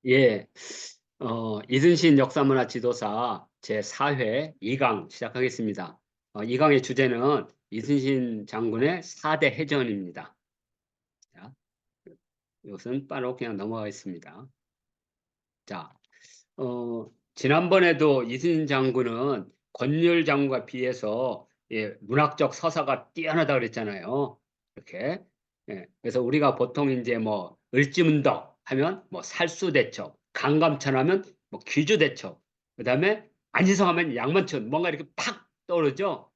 예, 이순신 역사문화 지도사 제4회 2강 시작하겠습니다. 2강의 주제는 이순신 장군의 4대 해전입니다. 자, 이것은 바로 그냥 넘어가겠습니다. 자, 지난번에도 이순신 장군은 권율 장군과 비해서 문학적 서사가 뛰어나다 그랬잖아요. 이렇게. 그래서 우리가 보통 이제 뭐 을지문덕 하면 뭐 살수대첩, 강감찬 하면 뭐 귀주대첩, 그다음에 안시성 하면 양만춘 뭔가 이렇게 팍 떠오르죠.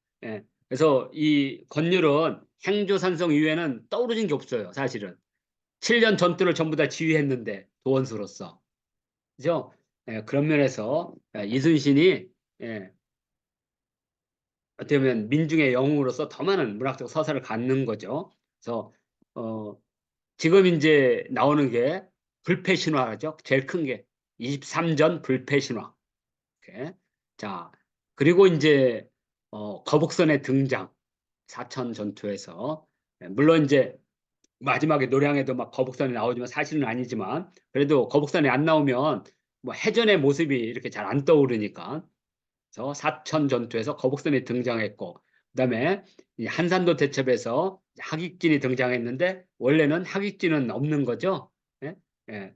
그래서 이 권율은 행조산성 이후에는 떠오르는 게 없어요, 사실은. 7년 전투를 전부 다 지휘했는데 도원수로서. 그죠? 그런 면에서 이순신이 예, 어떻게 보면 민중의 영웅으로서 더 많은 문학적 서사를 갖는 거죠. 그래서 어, 지금 이제 나오는 게 불패신화죠. 제일 큰 게 23전 불패신화. 이렇게. 자, 그리고 이제 거북선의 등장, 사천 전투에서 물론 이제 마지막에 노량에도 막 거북선이 나오지만 사실은 아니지만 그래도 거북선이 안 나오면 뭐 해전의 모습이 이렇게 잘 안 떠오르니까 그래서 사천 전투에서 거북선이 등장했고 그다음에 이 한산도 대첩에서 하객진이 등장했는데 원래는 하객진은 없는 거죠. 예? 예.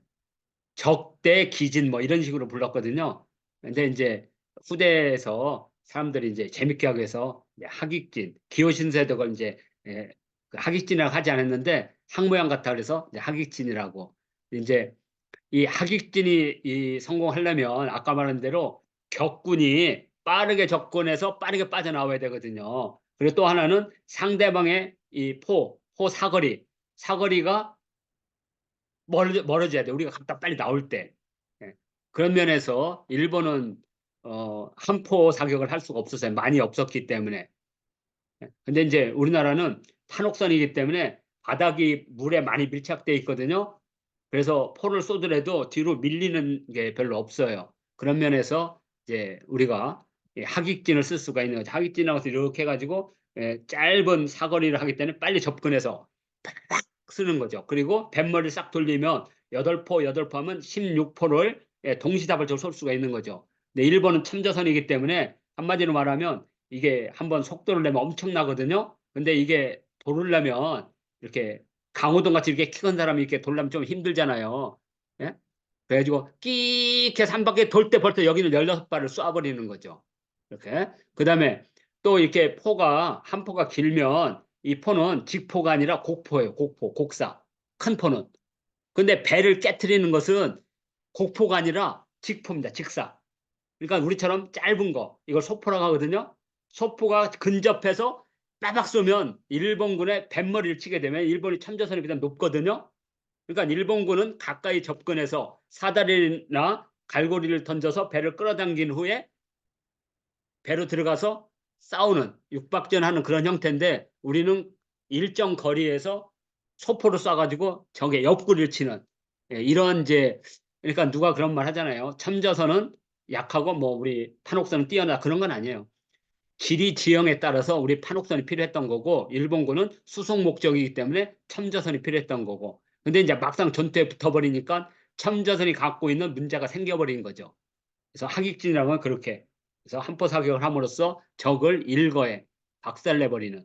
적대 기진 뭐 이런 식으로 불렀거든요. 근데 이제 후대에서 사람들이 이제 재밌게 하기 위해서 이제 하객진, 기호신세도 그걸 이제 그 하객진이라고 하지 않았는데 항모양 같아 그래서 이제 하객진이라고 이제 이 하객진이 이 성공하려면 아까 말한 대로 격군이 빠르게 접근해서 빠르게 빠져나와야 되거든요. 그리고 또 하나는 상대방의 이 포 사거리가 멀어져야 돼. 우리가 갔다 빨리 나올 때. 예. 그런 면에서 일본은 한포 사격을 할 수가 없었어요. 많이 없었기 때문에. 근데 이제 우리나라는 탄옥선이기 때문에 바닥이 물에 많이 밀착돼 있거든요. 그래서 포를 쏘더라도 뒤로 밀리는 게 별로 없어요. 그런 면에서 이제 우리가 하객진을 쓸 수가 있는 거죠. 하객진하고 이렇게 해가지고 짧은 사거리를 하기 때문에 빨리 접근해서 팍팍 쓰는 거죠. 그리고 뱃머리를 싹 돌리면 8포 하면 16포를 동시다발적으로 쏠 수가 있는 거죠. 근데 일본은 참전선이기 때문에 한마디로 말하면 이게 한번 속도를 내면 엄청나거든요. 근데 이게 돌으려면 이렇게 강호동 같이 이렇게 키 큰 사람이 이렇게 돌려면 좀 힘들잖아요. 예? 그래가지고 끼익 해서 한 바퀴 돌 때 벌써 여기는 16발을 쏴버리는 거죠. 이렇게. 그 다음에 또 이렇게 한 포가 길면 이 포는 직포가 아니라 곡포예요. 곡사. 큰 포는. 근데 배를 깨트리는 것은 곡포가 아니라 직포입니다. 직사. 그러니까 우리처럼 짧은 거, 이걸 소포라고 하거든요. 소포가 근접해서 따박 쏘면 일본군의 뱃머리를 치게 되면 일본이 참전선이 그냥 높거든요. 그러니까 일본군은 가까이 접근해서 사다리나 갈고리를 던져서 배를 끌어당긴 후에 배로 들어가서 싸우는 육박전하는 그런 형태인데 우리는 일정 거리에서 소포를 쏴가지고 적의 옆구리를 치는 이런 이제 그러니까 누가 그런 말 하잖아요. 참전선은 약하고 뭐 우리 판옥선은 뛰어나 그런 건 아니에요. 지리 지형에 따라서 우리 판옥선이 필요했던 거고 일본군은 수송 목적이기 때문에 첨자선이 필요했던 거고 근데 이제 막상 전투에 붙어버리니까 첨자선이 갖고 있는 문제가 생겨버린 거죠. 그래서 하객진이라는 건 그렇게 그래서 한포 사격을 함으로써 적을 일거에 박살내버리는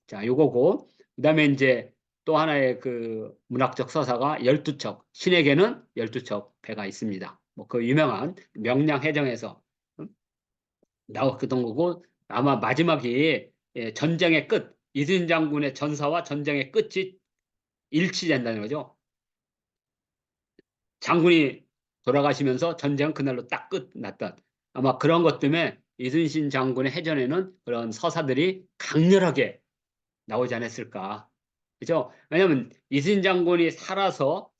자 요거고 그다음에 이제 또 하나의 그 문학적 서사가 12척 신에게는 12척 배가 있습니다. 뭐 그 유명한 명량해정에서 나왔던 거고 아마 마지막이 전쟁의 끝 이순신 장군의 전사와 전쟁의 끝이 일치된다는 거죠. 장군이 돌아가시면서 전쟁은 그날로 딱 끝났던 아마 그런 것 때문에 이순신 장군의 해전에는 그런 서사들이 강렬하게 나오지 않았을까. 그죠? 왜냐하면 이순신 장군이 살아서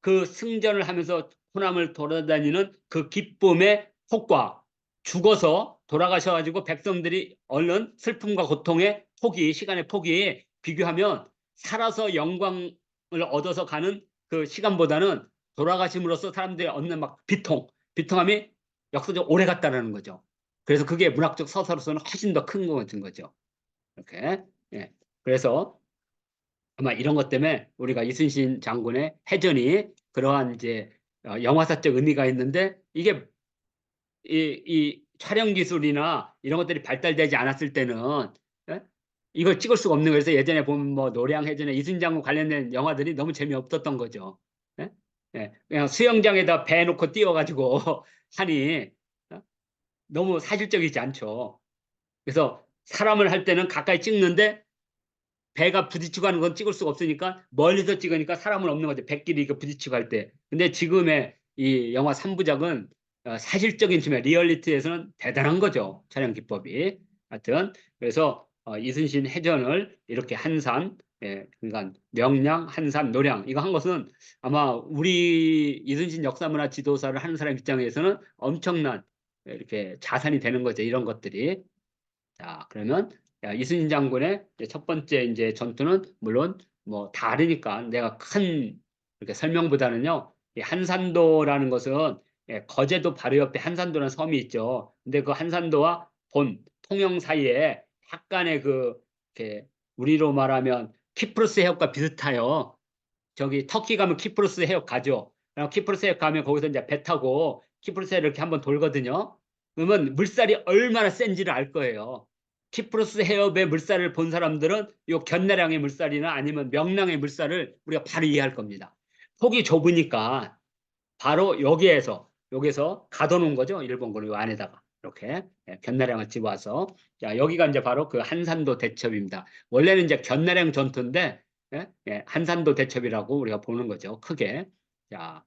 그 승전을 하면서 호남을 돌아다니는 그 기쁨의 폭과 죽어서 돌아가셔가지고 백성들이 얻는 슬픔과 고통의 시간의 폭이 비교하면 살아서 영광을 얻어서 가는 그 시간보다는 돌아가심으로써 사람들이 얻는 막 비통함이 역사적으로 오래 갔다라는 거죠. 그래서 그게 문학적 서사로서는 훨씬 더 큰 거 같은 거죠. 이렇게. 그래서 아마 이런 것 때문에 우리가 이순신 장군의 해전이 그러한 이제 영화사적 의미가 있는데 이게 이 촬영 기술이나 이런 것들이 발달되지 않았을 때는 예? 이걸 찍을 수가 없는 거예요. 그래서 예전에 보면 뭐 노량해전에 이순장과 관련된 영화들이 너무 재미없었던 거죠. 예? 예, 그냥 수영장에다 배 놓고 띄워가지고 하니 어? 너무 사실적이지 않죠. 그래서 사람을 할 때는 가까이 찍는데 배가 부딪히고 하는 건 찍을 수가 없으니까 멀리서 찍으니까 사람은 없는 거죠. 배끼리 이렇게 부딪히고 할 때. 근데 지금의 이 영화 3부작은 사실적인 측면, 리얼리티에서는 대단한 거죠. 촬영 기법이. 하여튼 그래서 이순신 해전을 이렇게 한산, 예, 그러니까 명량, 한산, 노량 이거 한 것은 아마 우리 이순신 역사문화 지도사를 하는 사람 입장에서는 엄청난 이렇게 자산이 되는 거죠. 이런 것들이. 자, 그러면 이순신 장군의 이제 첫 번째 이제 전투는 물론 뭐 다르니까 내가 큰 이렇게 설명보다는요. 이 한산도라는 것은 거제도 바로 옆에 한산도라는 섬이 있죠. 근데 그 한산도와 본 통영 사이에 약간의 그 이렇게 우리로 말하면 키프로스 해협과 비슷해요. 저기 터키 가면 키프로스 해협 가죠. 그럼 키프로스 해협 가면 거기서 이제 배 타고 키프로스 해협 이렇게 한번 돌거든요. 그러면 물살이 얼마나 센지를 알 거예요. 키프로스 해협의 물살을 본 사람들은 요 견나량의 물살이나 아니면 명량의 물살을 우리가 바로 이해할 겁니다. 폭이 좁으니까 바로 여기에서 가둬놓은 거죠. 일본군이 요 안에다가 이렇게 견나량을 집어와서 자 여기가 이제 바로 그 한산도 대첩입니다. 원래는 이제 견나량 전투인데 한산도 대첩이라고 우리가 보는 거죠. 크게 자,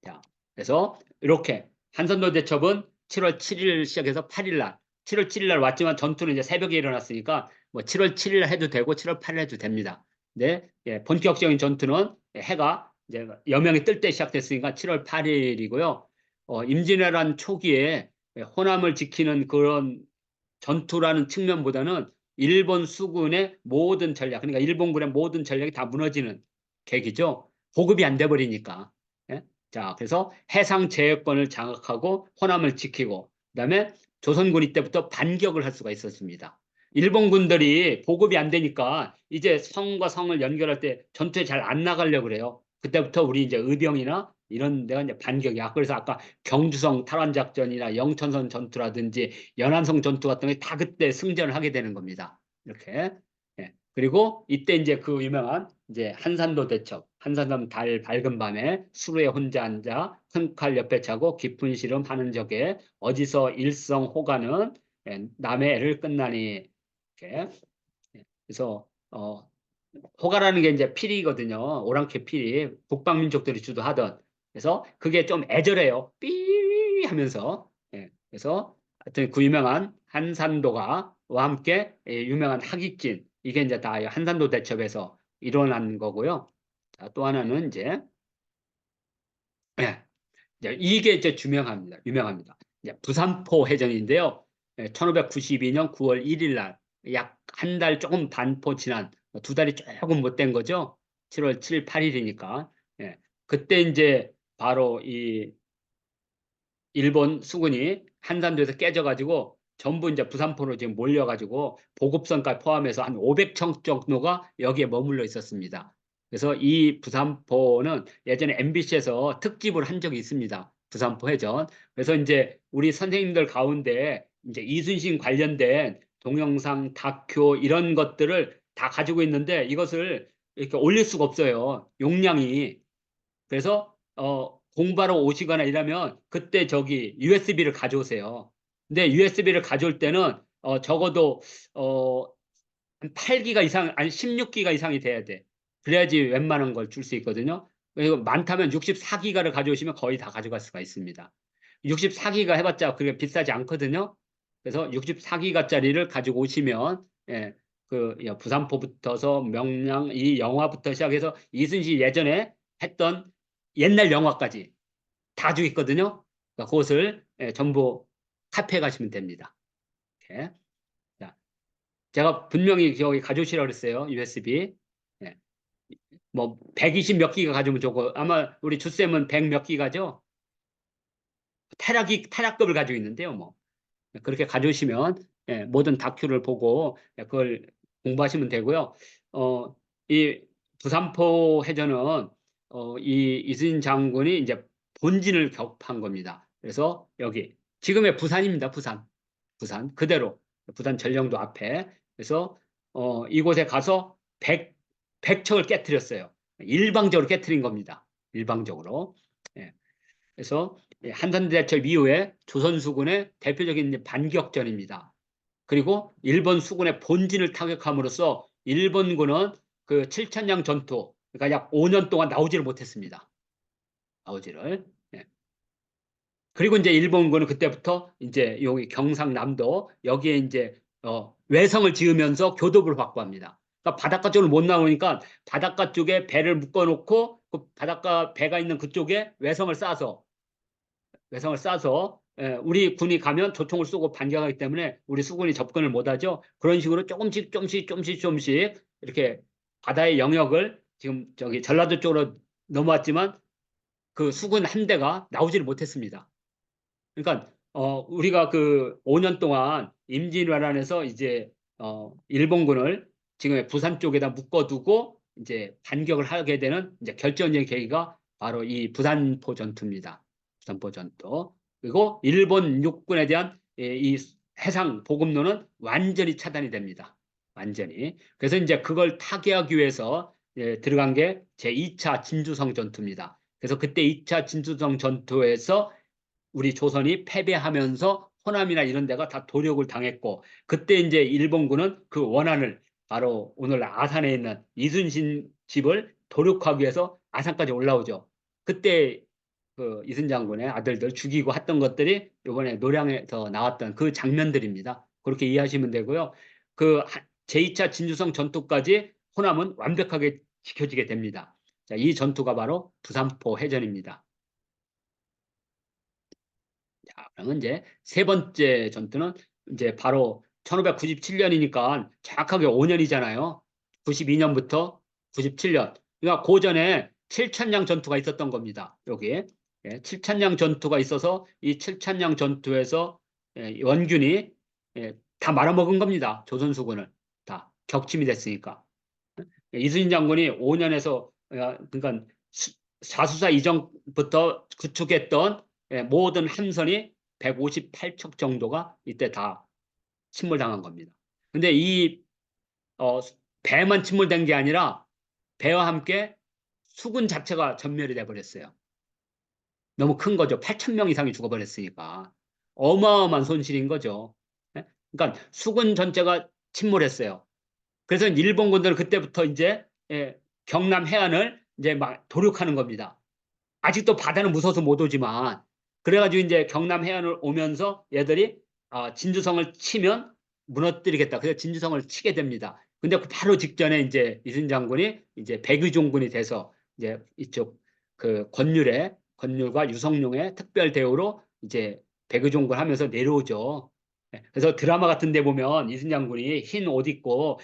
자 그래서 이렇게 한산도 대첩은 7월 7일 시작해서 8일 날 7월 7일 날 왔지만 전투는 이제 새벽에 일어났으니까 뭐 7월 7일 해도 되고 7월 8일 해도 됩니다. 네, 본격적인 전투는 해가 이제 여명이 뜰 때 시작됐으니까 7월 8일이고요. 임진왜란 초기에 호남을 지키는 그런 전투라는 측면보다는 일본 수군의 모든 전략, 그러니까 일본군의 모든 전략이 다 무너지는 계기죠. 보급이 안 돼 버리니까. 예? 자, 그래서 해상 제해권을 장악하고 호남을 지키고, 그다음에 조선군 이때부터 반격을 할 수가 있었습니다. 일본군들이 보급이 안 되니까 이제 성과 성을 연결할 때 전투에 잘 안 나가려고 그래요. 그때부터 우리 이제 의병이나 이런 데가 이제 반격이야. 그래서 아까 경주성 탈환작전이나 영천선 전투라든지 연안성 전투 같은 게 다 그때 승전을 하게 되는 겁니다. 이렇게. 예. 그리고 이때 이제 그 유명한 이제 한산도 대첩, 한산도 달 밝은 밤에 수루에 혼자 앉아 큰 칼 옆에 차고 깊은 시름 하는 적에 어디서 일성 호가는 남의 애를 끝나니 이렇게. 예. 그래서 호가라는 게 이제 피리거든요. 오랑캐 피리. 북방민족들이 주도하던. 그래서 그게 좀 애절해요. 삐 하면서. 예. 그래서 하여튼 그 유명한 한산도가와 함께 유명한 하객진. 이게 이제 다 한산도 대첩에서 일어난 거고요. 자, 또 하나는 이제, 예. 이게 이제 유명합니다. 이제 부산포 해전인데요. 1592년 9월 1일 날, 약 한 달 조금 반포 지난, 두 달이 조금 못 된 거죠. 7월 7일, 8일이니까. 그때 이제 바로 이 일본 수군이 한산도에서 깨져가지고 전부 이제 부산포로 지금 몰려가지고 보급선까지 포함해서 한 500척 정도가 여기에 머물러 있었습니다. 그래서 이 부산포는 예전에 MBC에서 특집을 한 적이 있습니다. 부산포 해전. 그래서 이제 우리 선생님들 가운데 이제 이순신 관련된 동영상, 다큐 이런 것들을 다 가지고 있는데 이것을 이렇게 올릴 수가 없어요. 용량이. 그래서 공부하러 오시거나 이러면 그때 저기 USB를 가져오세요. 근데 USB를 가져올 때는 적어도 한 8기가 이상 아니 16기가 이상이 돼야 돼. 그래야지 웬만한 걸 줄 수 있거든요. 그리고 많다면 64기가를 가져오시면 거의 다 가져갈 수가 있습니다. 64기가 해봤자 그게 비싸지 않거든요. 그래서 64기가짜리를 가지고 오시면 그 부산포부터서 명량 이 영화부터 시작해서 이순신 예전에 했던 옛날 영화까지 다 주 있거든요. 그러니까 그것을 전부 카피해 가시면 됩니다. 이렇게. 자, 제가 분명히 여기 가져오시라고 그랬어요. USB. 예. 뭐 120 몇 기가 가지면 좋고 아마 우리 주쌤은 100 몇 기가죠. 테라급을 가지고 있는데요. 뭐 그렇게 가져오시면 모든 다큐를 보고 그걸 공부하시면 되고요. 이 부산포 해전은 이 이순신 장군이 이제 본진을 격파한 겁니다. 그래서 여기 지금의 부산입니다. 부산 그대로 부산 전령도 앞에. 그래서 이곳에 가서 백척을 깨뜨렸어요. 일방적으로 깨뜨린 겁니다. 일방적으로. 예. 그래서 한산대첩 이후에 조선수군의 대표적인 반격전입니다. 그리고 일본 수군의 본진을 타격함으로써 일본군은 그 칠천량 전투, 그러니까 약 5년 동안 나오지를 못했습니다. 나오지를. 예. 그리고 이제 일본군은 그때부터 이제 여기 경상남도 여기에 이제 외성을 지으면서 교도부를 확보합니다. 그러니까 바닷가 쪽으로 못 나오니까 바닷가 쪽에 배를 묶어놓고 그 바닷가 배가 있는 그쪽에 외성을 싸서 우리 군이 가면 조총을 쏘고 반격하기 때문에 우리 수군이 접근을 못하죠. 그런 식으로 조금씩 이렇게 바다의 영역을 지금 저기 전라도 쪽으로 넘어왔지만 그 수군 한 대가 나오지를 못했습니다. 그러니까 우리가 그 5년 동안 임진왜란에서 이제 일본군을 지금의 부산 쪽에다 묶어두고 이제 반격을 하게 되는 이제 결정적인 계기가 바로 이 부산포 전투입니다. 부산포 전투. 그리고 일본 육군에 대한 이 해상 보급로는 완전히 차단이 됩니다. 완전히. 그래서 이제 그걸 타개하기 위해서 들어간 게 제2차 진주성 전투입니다. 그래서 그때 2차 진주성 전투에서 우리 조선이 패배하면서 호남이나 이런 데가 다 도륙을 당했고, 그때 이제 일본군은 그 원한을 바로 오늘 아산에 있는 이순신 집을 도륙하기 위해서 아산까지 올라오죠. 그때 그 이순 장군의 아들들 죽이고 했던 것들이 이번에 노량에서 나왔던 그 장면들입니다. 그렇게 이해하시면 되고요. 그 제2차 진주성 전투까지 호남은 완벽하게 지켜지게 됩니다. 자, 이 전투가 바로 부산포 해전입니다. 자, 그러면 이제 세 번째 전투는 이제 바로 1597년이니까 정확하게 5년이잖아요. 92년부터 97년. 그러니까 그 전에 칠천량 전투가 있었던 겁니다. 여기. 칠천량 전투가 있어서 이 칠천량 전투에서 원균이 다 말아먹은 겁니다. 조선수군을. 다 격침이 됐으니까. 이순신 장군이 5년에서 그러니까 사수사 이전부터 구축했던 모든 함선이 158척 정도가 이때 다 침몰당한 겁니다. 근데 이 배만 침몰된 게 아니라 배와 함께 수군 자체가 전멸이 돼 버렸어요. 너무 큰 거죠. 8천 명 이상이 죽어버렸으니까 어마어마한 손실인 거죠. 그러니까 수군 전체가 침몰했어요. 그래서 일본군들은 그때부터 이제 경남 해안을 이제 막 도륙하는 겁니다. 아직도 바다는 무서워서 못 오지만 그래가지고 이제 경남 해안을 오면서 얘들이 진주성을 치면 무너뜨리겠다. 그래서 진주성을 치게 됩니다. 근데 그 바로 직전에 이제 이순 장군이 이제 백의종군이 돼서 이제 이쪽 그 권율과 유성룡의 특별 대우로 이제 백의종군 하면서 내려오죠. 그래서 드라마 같은 데 보면 이순 장군이 흰 옷 입고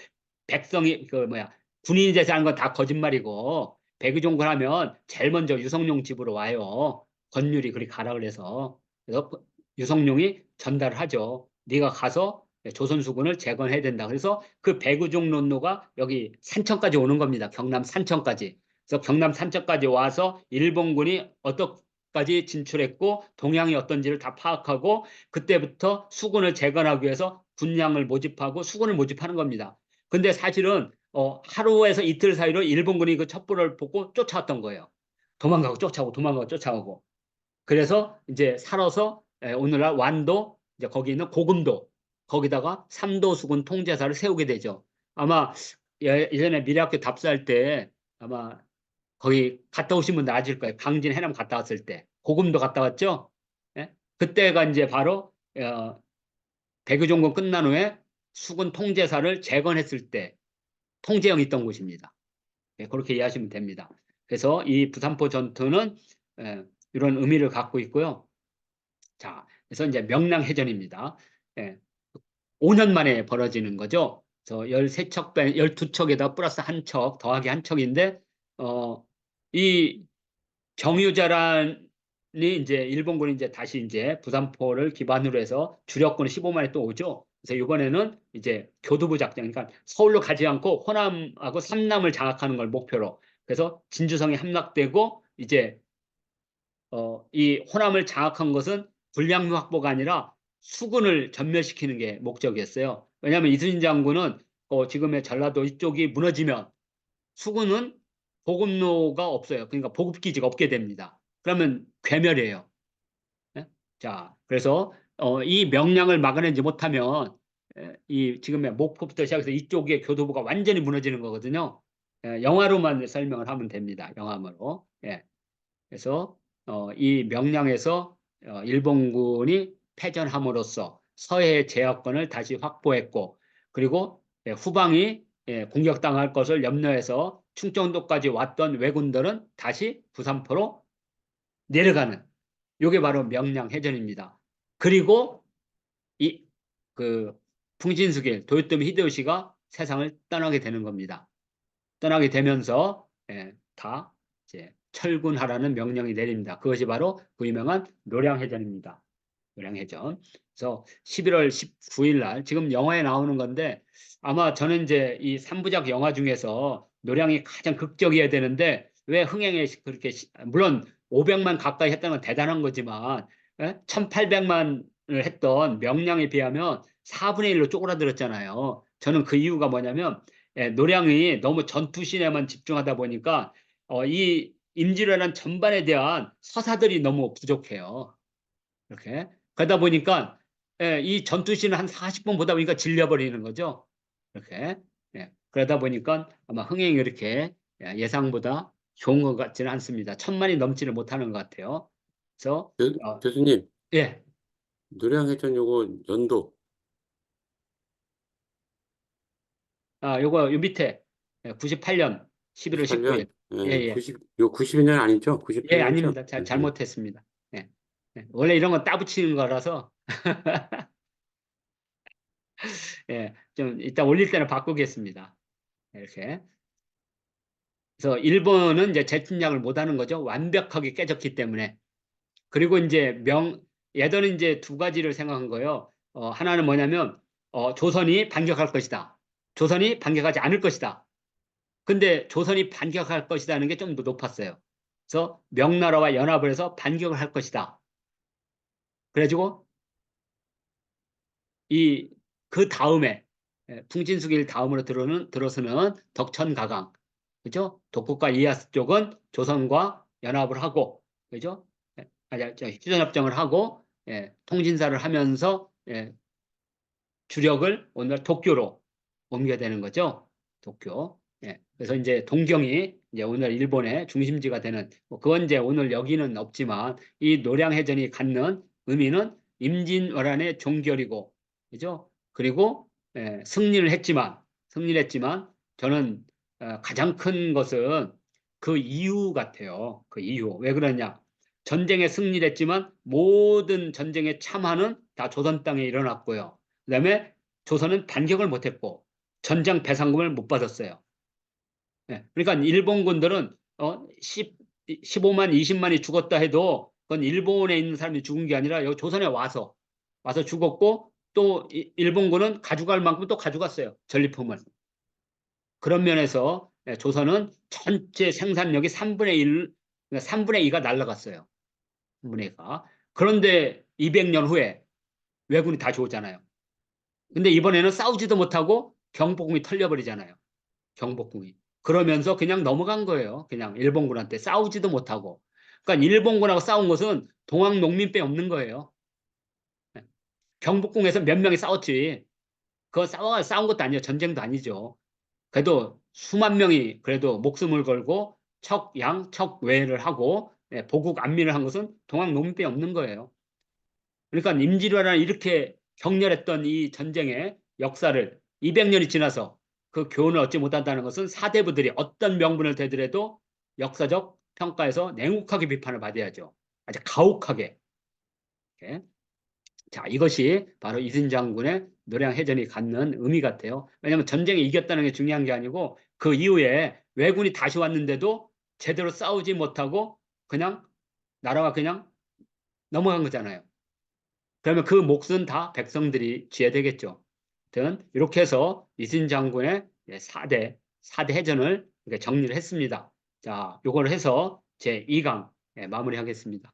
백성이 그 뭐야 군인이 돼서 하는 건 다 거짓말이고 백의종군 하면 제일 먼저 유성룡 집으로 와요. 권율이 그리 가라 그래서 유성룡이 전달을 하죠. 네가 가서 조선수군을 재건해야 된다. 그래서 그 백의종론로가 여기 산천까지 오는 겁니다. 경남 산천까지. 그래서 경남 산천까지 와서 일본군이 어떻게까지 진출했고 동향이 어떤지를 다 파악하고 그때부터 수군을 재건하기 위해서 군량을 모집하고 수군을 모집하는 겁니다. 근데 사실은 하루에서 이틀 사이로 일본군이 그 첩보를 보고 쫓아왔던 거예요. 도망가고 쫓아오고. 그래서 이제 살아서 오늘날 완도 이제 거기 있는 고금도 거기다가 삼도수군 통제사를 세우게 되죠. 아마 예전에 미래학교 답사할 때 아마 거기 갔다 오신 분들 아실 거예요. 강진 해남 갔다 왔을 때 고금도 갔다 왔죠. 예? 그때가 이제 바로 백의종군 끝난 후에 수군 통제사를 재건했을 때 통제형이 있던 곳입니다. 그렇게 이해하시면 됩니다. 그래서 이 부산포 전투는 이런 의미를 갖고 있고요. 자, 그래서 이제 명랑해전입니다. 5년 만에 벌어지는 거죠. 그래서 13척, 12척에다 플러스 한 척, 더하기 한 척인데, 이 정유자란이 이제 일본군이 이제 다시 이제 부산포를 기반으로 해서 주력군이 15만에 또 오죠. 그래서 이번에는 이제 교두부 작전, 그러니까 서울로 가지 않고 호남하고 삼남을 장악하는 걸 목표로. 그래서 진주성이 함락되고 이제 이 호남을 장악한 것은 불량루 확보가 아니라 수군을 전멸시키는 게 목적이었어요. 왜냐하면 이순신 장군은 지금의 전라도 이쪽이 무너지면 수군은 보급로가 없어요. 그러니까 보급기지가 없게 됩니다. 그러면 괴멸해요. 예? 자, 그래서 이 명량을 막아내지 못하면 이 지금의 목포부터 시작해서 이쪽의 교도부가 완전히 무너지는 거거든요. 영화로만 설명을 하면 됩니다. 영화로. 예. 그래서 이 명량에서 일본군이 패전함으로써 서해의 제어권을 다시 확보했고, 그리고 후방이 공격당할 것을 염려해서 충청도까지 왔던 왜군들은 다시 부산포로 내려가는, 이게 바로 명량해전입니다. 그리고 이 그 풍신수길 도요토미 히데요시가 세상을 떠나게 되는 겁니다. 떠나게 되면서 다 이제 철군하라는 명령이 내립니다. 그것이 바로 그 유명한 노량해전입니다. 노량해전. 그래서 11월 19일 날 지금 영화에 나오는 건데 아마 저는 이제 이 3부작 영화 중에서 노량이 가장 극적이어야 되는데 왜 흥행에 그렇게 물론 500만 가까이 했다는 건 대단한 거지만 1800만을 했던 명량에 비하면 4분의 1로 쪼그라들었잖아요. 저는 그 이유가 뭐냐면 노량이 너무 전투신에만 집중하다 보니까 이 임진왜란 전반에 대한 서사들이 너무 부족해요. 이렇게 그러다 보니까 이 전투신을 한 40번 보다 보니까 질려버리는 거죠. 이렇게 그러다 보니까 아마 흥행이 이렇게 예상보다 좋은 것 같지는 않습니다. 1000만이 넘지를 못하는 것 같아요. 그래서 교수님, 예, 노량해전 요거 연도 요거 요 밑에 98년 11월 19일. 98년, 예, 예. 92년 아니죠? 예, 98년이죠? 아닙니다. 잘못했습니다. 예. 원래 이런 건 따붙이는 거라서 좀 이따 올릴 때는 바꾸겠습니다. 이렇게. 그래서 일본은 이제 재침략을 못하는 거죠. 완벽하게 깨졌기 때문에. 그리고 이제 예전에 이제 두 가지를 생각한 거예요. 하나는 뭐냐면 조선이 반격할 것이다. 조선이 반격하지 않을 것이다. 근데 조선이 반격할 것이다는 게 좀 더 높았어요. 그래서 명나라와 연합을 해서 반격을 할 것이다. 그래가지고 그 다음에 풍진수길 다음으로 들어서는 덕천가강, 그죠? 독국과 이에야스 쪽은 조선과 연합을 하고, 그죠? 휴전협정을 하고 통진사를 하면서 주력을 오늘 도쿄로 옮겨야 되는 거죠. 도쿄. 그래서 이제 동경이 이제 오늘 일본의 중심지가 되는 그건 이제 오늘 여기는 없지만 이 노량해전이 갖는 의미는 임진왜란의 종결이고 그죠? 그리고 승리를 했지만 저는 가장 큰 것은 그 이유 같아요. 그 이유. 왜 그러냐? 전쟁에 승리를 했지만 모든 전쟁의 참화는 다 조선 땅에 일어났고요. 그다음에 조선은 반격을 못했고 전장 배상금을 못 받았어요. 그러니까 일본군들은 15만, 20만이 죽었다 해도 그건 일본에 있는 사람이 죽은 게 아니라 여기 조선에 와서 죽었고 또 일본군은 가져갈 만큼 또 가져갔어요. 전리품을. 그런 면에서 조선은 전체 생산력이 3분의 1, 3분의 2가 날라갔어요. 3분의 2가. 그런데 200년 후에 왜군이 다시 오잖아요. 근데 이번에는 싸우지도 못하고 경복궁이 털려버리잖아요. 경복궁이. 그러면서 그냥 넘어간 거예요. 그냥 일본군한테 싸우지도 못하고. 그러니까 일본군하고 싸운 것은 동학 농민밖에 없는 거예요. 경복궁에서 몇 명이 싸웠지. 그거 싸운 것도 아니에요. 전쟁도 아니죠. 그래도 수만 명이 그래도 목숨을 걸고 척양, 척외를 하고 보국 안민을 한 것은 동학 농민밖에 없는 거예요. 그러니까 임진왜란이 이렇게 격렬했던 이 전쟁의 역사를 200년이 지나서 그 교훈을 얻지 못한다는 것은 사대부들이 어떤 명분을 대더라도 역사적 평가에서 냉혹하게 비판을 받아야죠. 아주 가혹하게. 이렇게. 자, 이것이 바로 이순 장군의 노량해전이 갖는 의미 같아요. 왜냐하면 전쟁에 이겼다는 게 중요한 게 아니고 그 이후에 왜군이 다시 왔는데도 제대로 싸우지 못하고 그냥 나라가 그냥 넘어간 거잖아요. 그러면 그 몫은 다 백성들이 져야 되겠죠. 아무튼 이렇게 해서 이순 장군의 4대 해전을 이렇게 정리를 했습니다. 자, 자, 요걸 해서 제 2강 마무리하겠습니다.